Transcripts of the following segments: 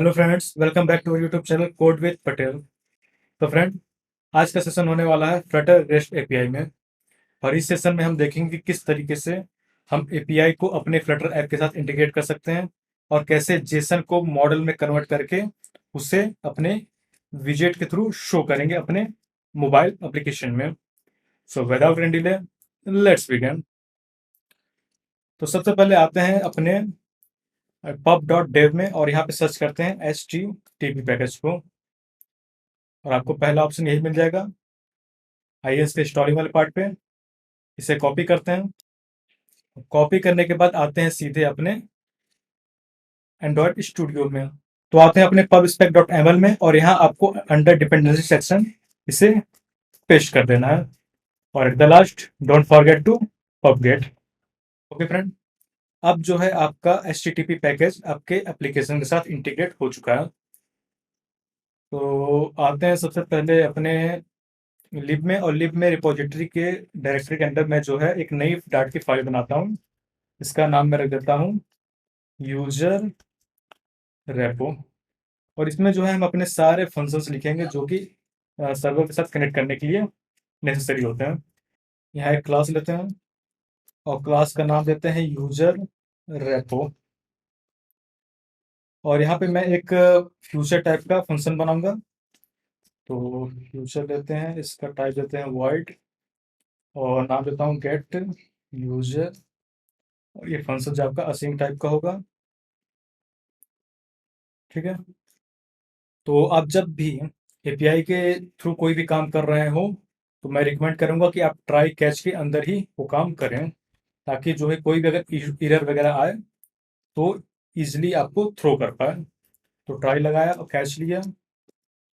Hello friends, welcome back to YouTube channel code with Patel. तो friend, आज का session होने वाला है फ्लटर रेस्ट एपीआई में। और इस सेशन में हम देखेंगे कि किस तरीके से हम एपीआई को अपने फ्लटर ऐप के साथ इंटीग्रेट कर सकते हैं और कैसे जेसन को मॉडल में कन्वर्ट करके उसे अपने विजेट के थ्रू शो करेंगे अपने मोबाइल एप्लीकेशन में। So without any delay, let's begin. तो सबसे पहले आते हैं अपने pub.dev में और यहाँ पे सर्च करते हैं HTTP पैकेज को और आपको पहला ऑप्शन यही मिल जाएगा। आइए इसके स्टोरी वाले पार्ट पे इसे कॉपी करते हैं। कॉपी करने के बाद आते हैं सीधे अपने एंड्रॉयड स्टूडियो में। तो आते हैं अपने pubspec.ml में और यहाँ आपको अंडर डिपेंडेंसी सेक्शन इसे पेस्ट कर देना है और at the last don't forget to pub get. Okay friend, अब जो है आपका HTTP पैकेज आपके एप्लीकेशन के साथ इंटीग्रेट हो चुका है। तो आते हैं सबसे पहले अपने लिब में और लिब में रिपोजिटरी के डायरेक्टरी के अंदर मैं जो है एक नई डाट की फाइल बनाता हूँ। इसका नाम मैं रख देता हूँ यूजर रेपो। और इसमें जो है हम अपने सारे फंक्शंस लिखेंगे जो कि सर्वर के साथ कनेक्ट करने के लिए नेसेसरी होते हैं। यहाँ एक क्लास लेते हैं और क्लास का नाम देते हैं यूजर रेपो। और यहाँ पे मैं एक फ्यूचर टाइप का फंक्शन बनाऊंगा। तो फ्यूचर लेते हैं, इसका टाइप देते हैं void और नाम देता हूँ गेट यूजर। और ये फंक्शन जो आपका असिंग टाइप का होगा, ठीक है। तो आप जब भी एपीआई के थ्रू कोई भी काम कर रहे हो तो मैं रिकमेंड करूंगा कि आप ट्राई कैच के अंदर ही वो काम करें, ताकि जो है कोई भी अगर एरर वगैरह आए तो इजीली आपको थ्रो कर पाए। तो ट्राई लगाया और कैच लिया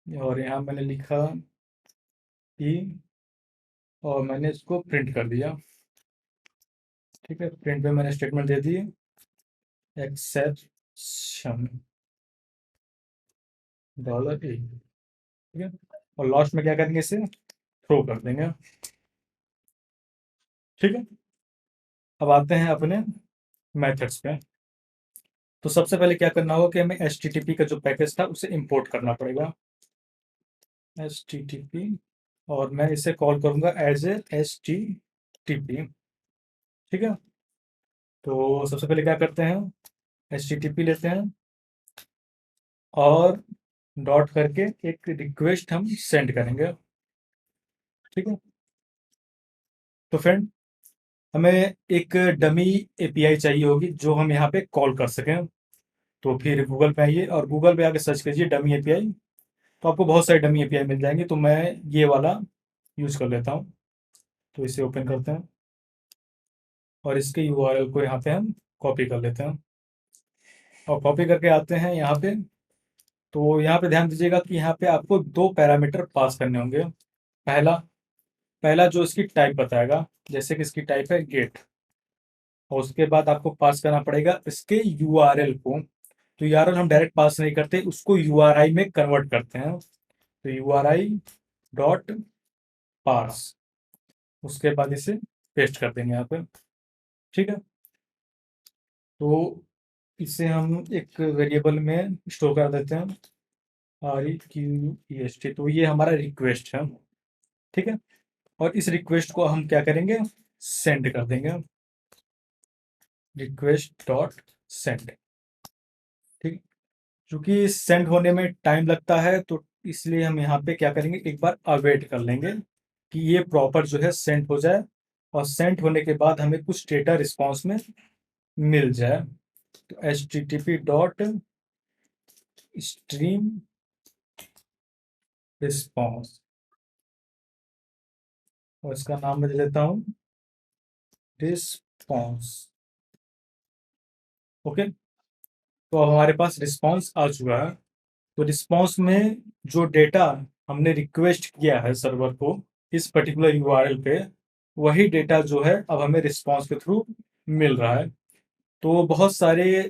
और यहाँ मैंने लिखा कि और मैंने इसको प्रिंट कर दिया। ठीक है, प्रिंट में मैंने statement they the exception $a। ठीक है, और लास्ट में क्या करेंगे, इसे थ्रो कर देंगे। ठीक है, अब आते हैं अपने मेथड्स पे। तो सबसे पहले क्या करना होगा कि हमें HTTP का जो पैकेज था उसे इंपोर्ट करना पड़ेगा। HTTP और मैं इसे कॉल करूंगा एज ए HTTP। ठीक है, तो सबसे पहले क्या करते हैं, HTTP लेते हैं और डॉट करके एक रिक्वेस्ट हम सेंड करेंगे। ठीक है, तो फ्रेंड हमें एक डमी एपीआई चाहिए होगी जो हम यहाँ पे कॉल कर सकें। तो फिर गूगल पे आइए और गूगल पे आके सर्च कीजिए डमी एपीआई। तो आपको बहुत सारे डमी एपीआई मिल जाएंगे, तो मैं ये वाला यूज कर लेता हूँ। तो इसे ओपन करते हैं और इसके यूआरएल को यहाँ पे हम कॉपी कर लेते हैं और कॉपी करके आते हैं यहाँ पे। तो यहाँ पे ध्यान दीजिएगा कि यहाँ पे आपको दो पैरामीटर पास करने होंगे। पहला पहला जो इसकी टाइप बताएगा, जैसे कि इसकी टाइप है गेट, और उसके बाद आपको पास करना पड़ेगा इसके यूआरएल को। तो यूआरएल हम डायरेक्ट पास नहीं करते, उसको यूआरआई में कन्वर्ट करते हैं। तो यूआरआई डॉट पार्स, उसके बाद इसे पेस्ट कर देंगे यहाँ पे। ठीक है, तो इसे हम एक वेरिएबल में स्टोर कर देते हैं REQEST। तो ये हमारा रिक्वेस्ट है। ठीक है, और इस रिक्वेस्ट को हम क्या करेंगे, सेंड कर देंगे, रिक्वेस्ट डॉट सेंड। ठीक, क्योंकि सेंड होने में टाइम लगता है तो इसलिए हम यहाँ पे क्या करेंगे, एक बार अवेट कर लेंगे कि ये प्रॉपर जो है सेंड हो जाए और सेंड होने के बाद हमें कुछ डेटा रिस्पॉन्स में मिल जाए। तो HTTP डॉट स्ट्रीम रिस्पॉन्स और इसका नाम मैं दे देता हूँ रिस्पॉन्स। ओके, तो अब हमारे पास रिस्पॉन्स आ चुका है। तो रिस्पॉन्स में जो डेटा हमने रिक्वेस्ट किया है सर्वर को इस पर्टिकुलर यूआरएल पे, वही डेटा जो है अब हमें रिस्पॉन्स के थ्रू मिल रहा है। तो बहुत सारे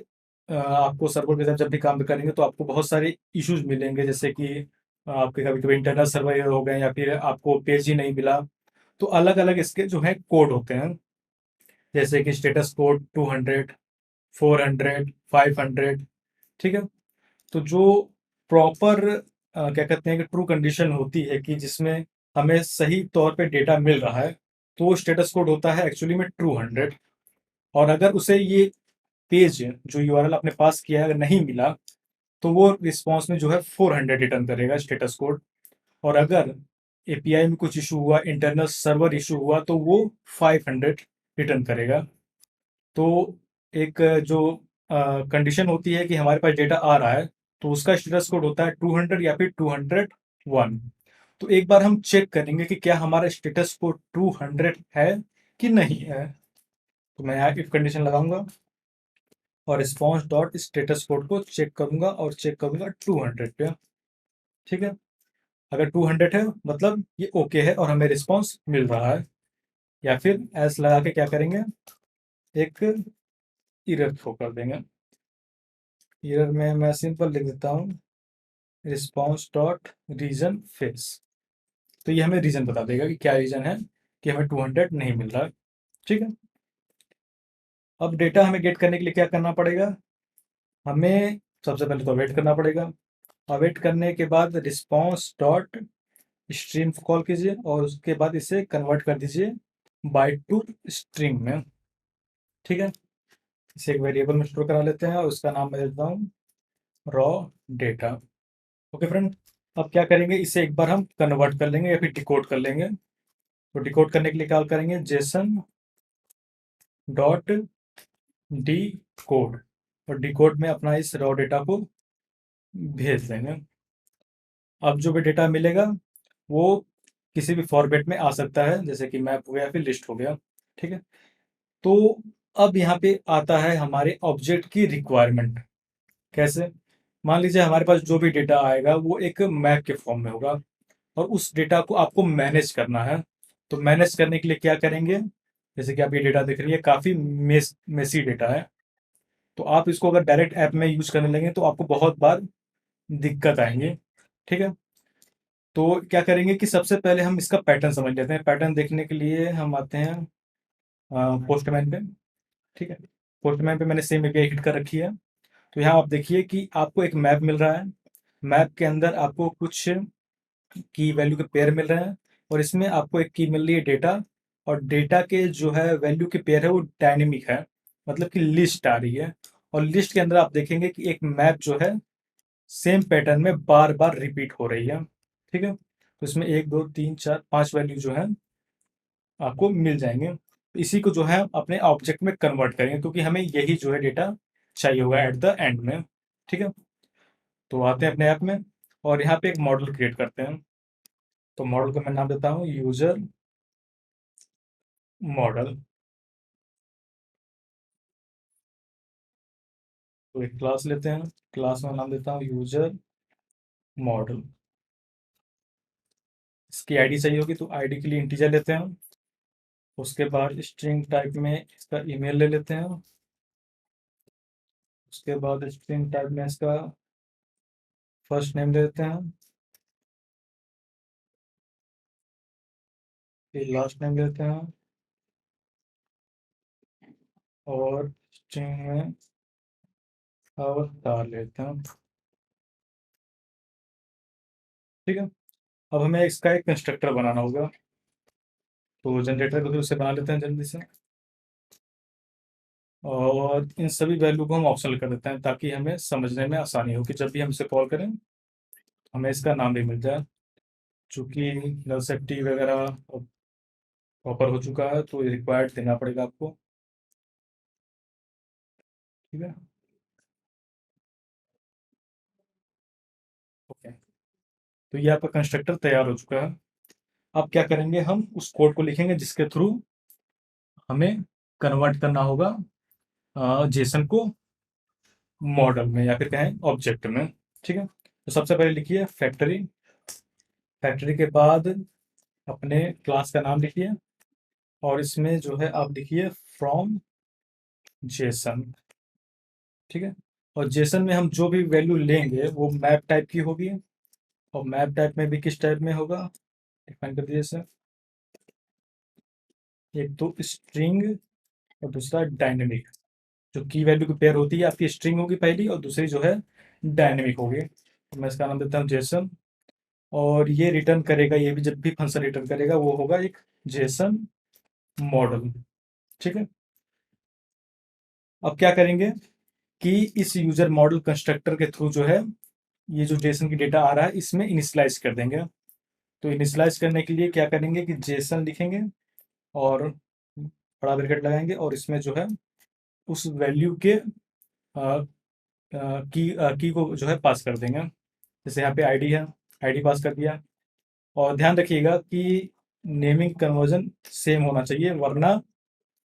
आपको सर्वर के साथ जब भी काम करेंगे तो आपको बहुत सारे इश्यूज मिलेंगे, जैसे कि आपके कभी कभी इंटरनल सर्वर एरर हो गए या फिर आपको पेज ही नहीं मिला। तो अलग अलग इसके जो है कोड होते हैं, जैसे कि स्टेटस कोड 200, 400, 500। ठीक है, तो जो प्रॉपर क्या कहते हैं कि ट्रू कंडीशन होती है कि जिसमें हमें सही तौर पे डेटा मिल रहा है, तो वो स्टेटस कोड होता है एक्चुअली में ट्रू 100। और अगर उसे ये पेज जो यूआरएल आपने पास किया है अगर नहीं मिला, तो वो रिस्पॉन्स में जो है 400 रिटर्न करेगा स्टेटस कोड। और अगर एपीआई में कुछ इशू हुआ, इंटरनल सर्वर इशू हुआ, तो वो 500 रिटर्न करेगा। तो एक जो कंडीशन होती है कि हमारे पास डेटा आ रहा है, तो उसका स्टेटस कोड होता है 200 या फिर 201। तो एक बार हम चेक करेंगे कि क्या हमारा स्टेटस कोड 200 है कि नहीं है। तो मैं यहाँ इफ कंडीशन लगाऊंगा और रिस्पॉन्स डॉट स्टेटस कोड को चेक करूंगा और चेक करूंगा 200 पे। ठीक है, अगर 200 है मतलब ये ओके है और हमें रिस्पॉन्स मिल रहा है। या फिर एस लगा के क्या करेंगे, एक इरर थ्रो कर देंगे। इरर में मैं सिंपल लिख देता हूँ रिस्पॉन्स डॉट रीजन फेस। तो ये हमें रीजन बता देगा कि क्या रीजन है कि हमें 200 नहीं मिल रहा है। ठीक है, अब डेटा हमें गेट करने के लिए क्या करना पड़ेगा, हमें सबसे पहले तो अवेट करना पड़ेगा। अवेट करने के बाद रिस्पॉन्स डॉट स्ट्रीम को कॉल कीजिए और उसके बाद इसे कन्वर्ट कर दीजिए बाइट टू स्ट्रिंग में। ठीक है, इसे एक वेरिएबल में स्टोर करा लेते हैं और उसका नाम मैं देता हूँ रॉ डेटा। ओके फ्रेंड, अब क्या करेंगे, इसे एक बार हम कन्वर्ट कर लेंगे या फिर डिकोड कर लेंगे। तो डिकोड करने के लिए क्या करेंगे, जेसन डॉट डी कोड, और डी कोड में अपना इस रॉ डेटा को भेज देंगे। अब जो भी डेटा मिलेगा वो किसी भी फॉर्मेट में आ सकता है, जैसे कि मैप हो गया फिर लिस्ट हो गया। ठीक है, तो अब यहाँ पे आता है हमारे ऑब्जेक्ट की रिक्वायरमेंट। कैसे, मान लीजिए हमारे पास जो भी डेटा आएगा वो एक मैप के फॉर्म में होगा और उस डेटा को आपको मैनेज करना है। तो मैनेज करने के लिए क्या करेंगे, जैसे कि आप ये डेटा देख रही है काफ़ी मेसी डेटा है। तो आप इसको अगर डायरेक्ट ऐप में यूज करने लगे तो आपको बहुत बार दिक्कत आएंगे। ठीक है, तो क्या करेंगे कि सबसे पहले हम इसका पैटर्न समझ लेते हैं। पैटर्न देखने के लिए हम आते हैं पोस्टमैन पे। ठीक है, पोस्टमैन पे मैंने सेम एपीआई हिट कर रखी है। तो यहाँ आप देखिए कि आपको एक मैप मिल रहा है। मैप के अंदर आपको कुछ की वैल्यू के पेयर मिल रहे हैं और इसमें आपको एक की मिल रही है डेटा। और डेटा के जो है वैल्यू के पेयर है वो डायनेमिक है, मतलब कि लिस्ट आ रही है। और लिस्ट के अंदर आप देखेंगे कि एक मैप जो है सेम पैटर्न में बार बार रिपीट हो रही है। ठीक है, तो इसमें 1 2 3 4 5 वैल्यू जो है आपको मिल जाएंगे। तो इसी को जो है अपने ऑब्जेक्ट में कन्वर्ट करेंगे क्योंकि हमें यही जो है डेटा चाहिए होगा एट द एंड में। ठीक है, तो आते हैं अपने ऐप में और यहाँ पे एक मॉडल क्रिएट करते हैं। तो मॉडल का मैं नाम देता हूँ यूजर मॉडल। तो एक क्लास लेते हैं, क्लास में नाम देता हूँ यूजर मॉडल। इसकी आईडी चाहिए होगी तो आईडी के लिए इंटीजर लेते हैं। उसके बाद स्ट्रिंग टाइप में इसका ईमेल ले लेते हैं। उसके बाद स्ट्रिंग टाइप में इसका फर्स्ट नेम ले लेते हैं, फिर लास्ट नेम लेते हैं और स्ट्रिंग में अवतार लेते हैं। ठीक है, अब हमें इसका एक कंस्ट्रक्टर बनाना होगा। तो जनरेटर को भी उससे बना लेते हैं जल्दी से। और इन सभी वैल्यू को हम ऑप्शनल कर देते हैं ताकि हमें समझने में आसानी हो कि जब भी हम इसे कॉल करें हमें इसका नाम भी मिल जाए। चूंकि नल सेफ्टी वगैरह प्रॉपर हो चुका है तो रिक्वायर्ड देना पड़ेगा आपको। ठीक है, ओके, तो ये आपका कंस्ट्रक्टर तैयार हो चुका है। अब क्या करेंगे, हम उस कोड को लिखेंगे जिसके थ्रू हमें कन्वर्ट करना होगा जेसन को मॉडल में या फिर कहें ऑब्जेक्ट में। ठीक है, तो सबसे पहले लिखिए फैक्ट्री। फैक्ट्री के बाद अपने क्लास का नाम लिखिए और इसमें जो है आप लिखिए फ्रॉम जेसन। ठीक है, और जेसन में हम जो भी वैल्यू लेंगे वो मैप टाइप की होगी। और मैप टाइप में भी किस टाइप में होगा डिफाइन कर दीजिए इसे। एक तो स्ट्रिंग और दूसरा डायनेमिक। जो की वैल्यू की पेयर होती है आपकी स्ट्रिंग होगी पहली और दूसरी जो है डायनेमिक होगी। तो मैं इसका नाम देता हूँ जेसन। और ये रिटर्न करेगा, ये भी जब भी फंक्शन रिटर्न करेगा वो होगा एक जेसन मॉडल। ठीक है। अब क्या करेंगे कि इस यूजर मॉडल कंस्ट्रक्टर के थ्रू जो है ये जो जेसन की डेटा आ रहा है इसमें इनिशियलाइज कर देंगे। तो इनिशियलाइज करने के लिए क्या करेंगे कि जेसन लिखेंगे और बड़ा ब्रैकेट लगाएंगे और इसमें जो है उस वैल्यू के की को जो है पास कर देंगे। जैसे यहाँ पे आईडी है, आईडी पास कर दिया। और ध्यान रखिएगा कि नेमिंग कन्वर्जन सेम होना चाहिए, वरना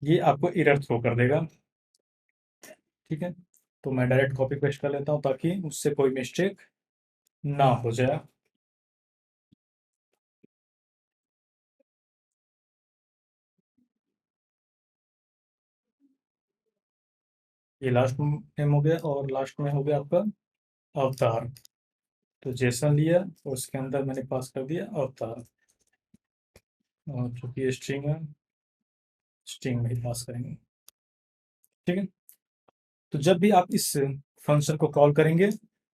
ये आपको एरर थ्रो कर देगा। ठीक है। तो मैं डायरेक्ट कॉपी पेस्ट कर लेता हूँ ताकि उससे कोई मिस्टेक ना हो जाए। ये लास्ट नेम हो गया और लास्ट में हो गया आपका अवतार। तो जेसन लिया और उसके अंदर मैंने पास कर दिया अवतार। और चूंकि स्ट्रिंग है, स्ट्रिंग में ही पास करेंगे। ठीक है। तो जब भी आप इस फंक्शन को कॉल करेंगे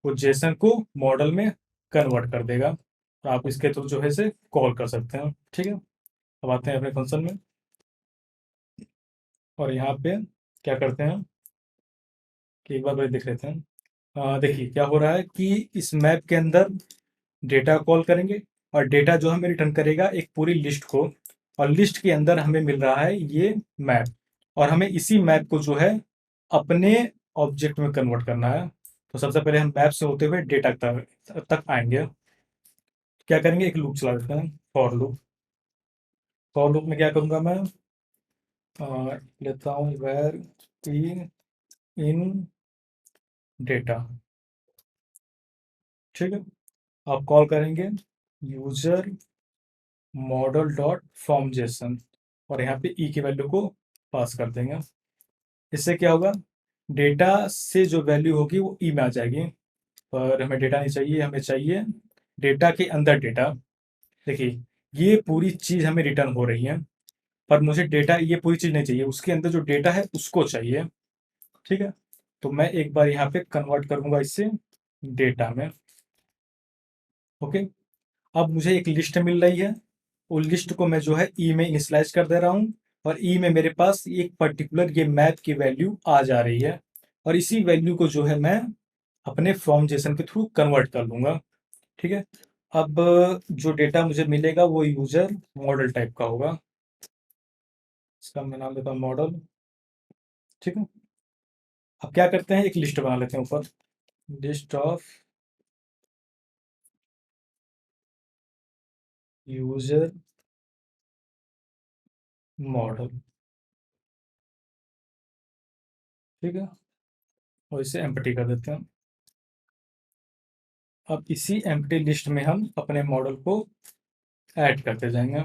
वो जेसन को मॉडल में कन्वर्ट कर देगा। तो आप इसके थ्रू जो है इसे कॉल कर सकते हैं। ठीक है। अब आते हैं अपने फंक्शन में और यहाँ पे क्या करते हैं कि एक बार वही देख लेते हैं। देखिए क्या हो रहा है कि इस मैप के अंदर डेटा कॉल करेंगे और डेटा जो हमें रिटर्न करेगा एक पूरी लिस्ट को। और लिस्ट के अंदर हमें मिल रहा है ये मैप, और हमें इसी मैप को जो है अपने ऑब्जेक्ट में कन्वर्ट करना है। तो सबसे पहले हम मैप से होते हुए डेटा तक आएंगे। क्या करेंगे, एक लूप चला देते हैं, फॉर लूप। फॉर लूप में क्या करूंगा मैं, लेता हूँ वेर की इन डेटा। ठीक है। आप कॉल करेंगे user model dot form Jason और यहाँ पे ई की वैल्यू को पास कर देंगे। इससे क्या होगा, डेटा से जो वैल्यू होगी वो ई में आ जाएगी। पर हमें डेटा नहीं चाहिए, हमें चाहिए डेटा के अंदर डेटा। देखिए ये पूरी चीज़ हमें रिटर्न हो रही है, पर मुझे डेटा ये पूरी चीज़ नहीं चाहिए, उसके अंदर जो डेटा है उसको चाहिए। ठीक है। तो मैं एक बार यहाँ पे कन्वर्ट करूंगा इससे डेटा में। ओके। अब मुझे एक लिस्ट मिल रही है, उस लिस्ट को मैं जो है ई में इनिशलाइज कर दे रहा हूँ। और ई में मेरे पास एक पर्टिकुलर ये मैप की वैल्यू आ जा रही है, और इसी वैल्यू को जो है मैं अपने फ्रॉम जेसन के थ्रू कन्वर्ट कर लूंगा। ठीक है। अब जो डेटा मुझे मिलेगा वो यूजर मॉडल टाइप का होगा। इसका मैं नाम देता हूँ मॉडल। ठीक है। अब क्या करते हैं, एक लिस्ट बना लेते हैं ऊपर, लिस्ट ऑफ यूजर मॉडल। ठीक है। और इसे एम्प्टी कर देते हैं। अब इसी एम्प्टी लिस्ट में हम अपने मॉडल को ऐड करते जाएंगे।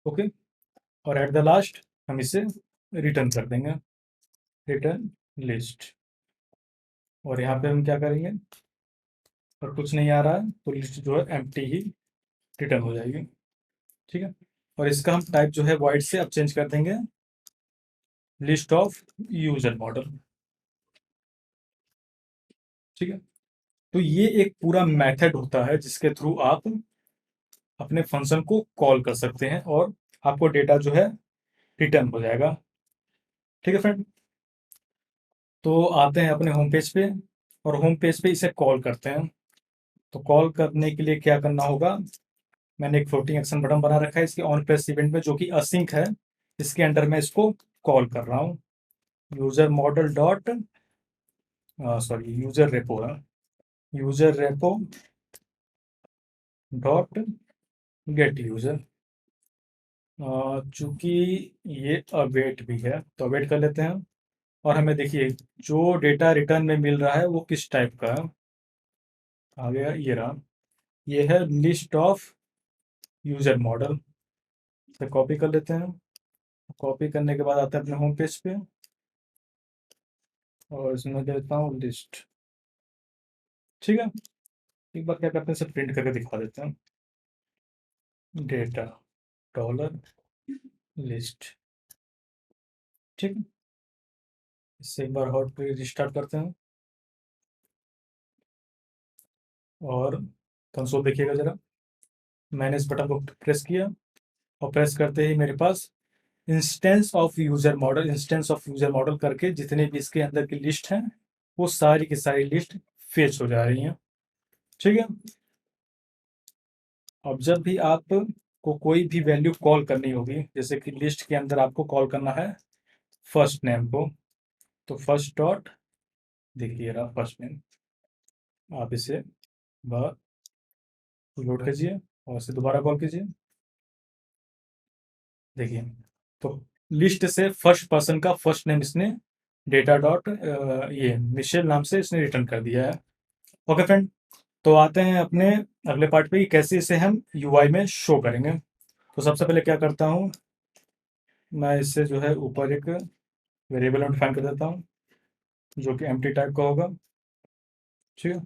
ओके। और एट द लास्ट हम इसे रिटर्न कर देंगे, रिटर्न लिस्ट। और यहाँ पे हम क्या करेंगे, और कुछ नहीं आ रहा है तो लिस्ट जो है एम्प्टी ही रिटर्न हो जाएगी। ठीक है। और इसका हम टाइप जो है वॉइड से अब चेंज कर देंगे लिस्ट ऑफ यूजर मॉडल। ठीक है। तो ये एक पूरा मेथड होता है जिसके थ्रू आप अपने फंक्शन को कॉल कर सकते हैं और आपको डेटा जो है रिटर्न हो जाएगा। ठीक है फ्रेंड। तो आते हैं अपने होम पेज पे और होम पेज पे इसे कॉल करते हैं। तो कॉल करने के लिए क्या करना होगा, मैंने एक फ्लोटिंग एक्शन बटन बना रखा है इसके ऑन प्रेस इवेंट में जो कि असिंक है। इसके अंडर मैं इसको कॉल कर रहा हूँ user model dot, sorry user repo है, user repo dot get user. चूंकि ये अवेट भी है तो अवेट कर लेते हैं। और हमें देखिए जो डेटा रिटर्न में मिल रहा है वो किस टाइप का है, आ गया ये रहा। ये है लिस्ट ऑफ यूजर मॉडल। इसे कॉपी कर लेते हैं। कॉपी करने के बाद आते हैं अपने होम पेज पे और इसमें देता हूँ लिस्ट। ठीक है। एक बार क्या करते हैं, इसे प्रिंट करके दिखा देते हैं, डेटा डॉलर लिस्ट। ठीक है, इससे एक बार हॉट रिस्टार्ट करते हैं और कंसोल देखिएगा ज़रा। मैंने इस बटन को प्रेस किया और प्रेस करते ही मेरे पास इंस्टेंस ऑफ यूज़र मॉडल करके जितने भी इसके अंदर की लिस्ट हैं, वो सारी की सारी लिस्ट फेच हो जा रही हैं। ठीक है, अब जब भी आपको कोई भी वैल्यू कॉल करनी होगी, जैसे कि लिस्ट के अंदर आपको कॉल करना है फर्स्ट नेम को, तो फर्स्ट डॉट, देखिए रहा फर्स्ट नेम, आप इसे बार लोड कीजिए और इसे दोबारा कॉल कीजिए। देखिए, तो लिस्ट से फर्स्ट पर्सन का फर्स्ट नेम इसने डेटा डॉट ये मिशेल नाम से इसने रिटर्न कर दिया है। ओके फ्रेंड, तो आते हैं अपने अगले पार्ट पे कि कैसे इसे हम यूआई में शो करेंगे। तो सबसे पहले क्या करता हूँ, मैं इससे जो है ऊपर एक वेरिएबल डिफाइन कर देता हूँ जो कि एम्प्टी टाइप का होगा। ठीक है,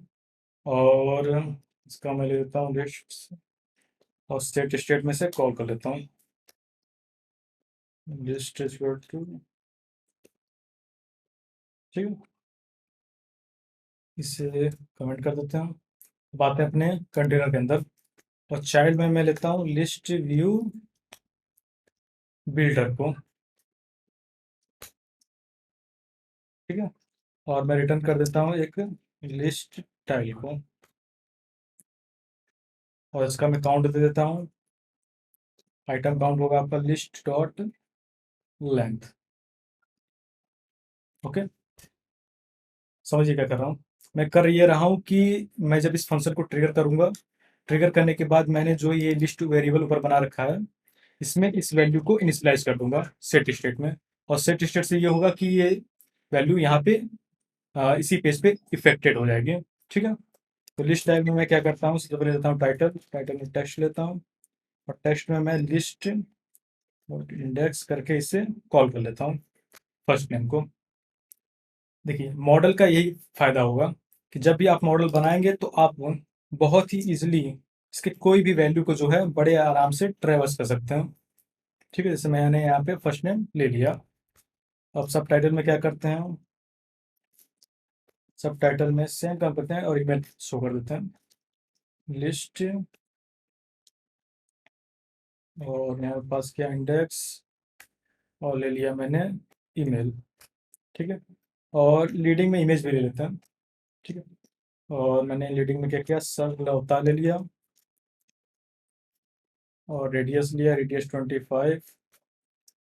और इसका मैं ले लेता हूँ लिस्ट और स्टेट में से कॉल कर लेता हूँ लिस्ट इक्वल टू। ठीक है, इसे कमेंट कर देते हैं। अब आते हैं अपने कंटेनर के अंदर और चाइल्ड में मैं लेता हूँ लिस्ट व्यू बिल्डर को। ठीक है, और मैं रिटर्न कर देता हूँ एक लिस्ट टाइल को और इसका मैं काउंट दे देता हूँ। आइटम काउंट होगा आपका लिस्ट डॉट लेंथ। ओके, समझिए क्या कर रहा हूँ। मैं कर ये रहा हूँ कि मैं जब इस फंक्शन को ट्रिगर करूंगा, ट्रिगर करने के बाद मैंने जो ये लिस्ट वेरिएबल ऊपर बना रखा है, इसमें इस वैल्यू को इनिशियलाइज कर दूंगा सेट स्टेट में, और सेट स्टेट से ये होगा कि ये वैल्यू यहाँ पे इसी पेज पे इफेक्टेड हो जाएगी। ठीक है, तो लिस्ट टाइप में मैं क्या करता हूँ, सबसे पहले लेता हूँ टाइटल, टाइटल में टेक्स्ट लेता हूँ और टेक्स्ट में मैं लिस्ट इंडेक्स करके इसे कॉल कर लेता हूँ फर्स्ट नेम को। देखिए, मॉडल का यही फायदा होगा कि जब भी आप मॉडल बनाएंगे तो आप बहुत ही इजीली इसके कोई भी वैल्यू को जो है बड़े आराम से ट्रेवर्स कर सकते हैं। ठीक है, जैसे मैंने यहाँ पे फर्स्ट नेम ले लिया। अब सब टाइटल में क्या करते हैं, सब टाइटल में सेम काम करते हैं और ईमेल शो कर देते हैं लिस्ट, और यहाँ पास किया इंडेक्स और ले लिया मैंने ईमेल। ठीक है, और लीडिंग में इमेज भी ले लेते हैं। ठीक है, और मैंने लीडिंग में क्या किया, सब अवतार ले लिया और रेडियस लिया, रेडियस 25।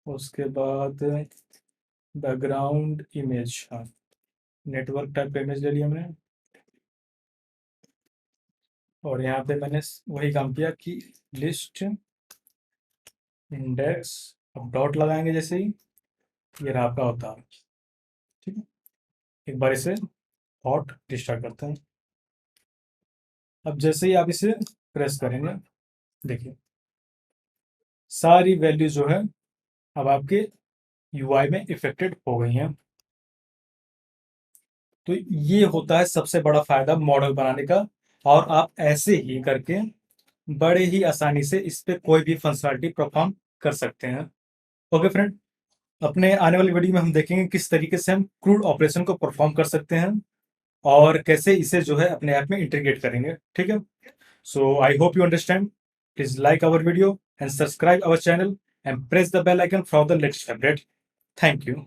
उसके बाद बैकग्राउंड इमेज, हाँ नेटवर्क टाइप का इमेज ले लिया मैंने, और यहाँ पे मैंने वही काम किया कि लिस्ट इंडेक्स, अब डॉट लगाएंगे जैसे ही, ये रहा आपका अवतार। ठीक है, एक बार इसे हॉट रिस्टार्ट करते हैं। अब जैसे ही आप इसे प्रेस करेंगे, देखिए सारी वैल्यू जो है अब आपके यूआई में इफेक्टेड हो गई हैं। तो ये होता है सबसे बड़ा फायदा मॉडल बनाने का, और आप ऐसे ही करके बड़े ही आसानी से इस पे कोई भी फंक्शनलिटी परफॉर्म कर सकते हैं। ओके फ्रेंड, अपने आने वाली वीडियो में हम देखेंगे किस तरीके से हम क्रूड ऑपरेशन को परफॉर्म कर सकते हैं और कैसे इसे जो है अपने ऐप में इंटीग्रेट करेंगे। ठीक है, so I hope you understand. Please like our video and subscribe our channel and press the bell icon for the latest update. Thank you.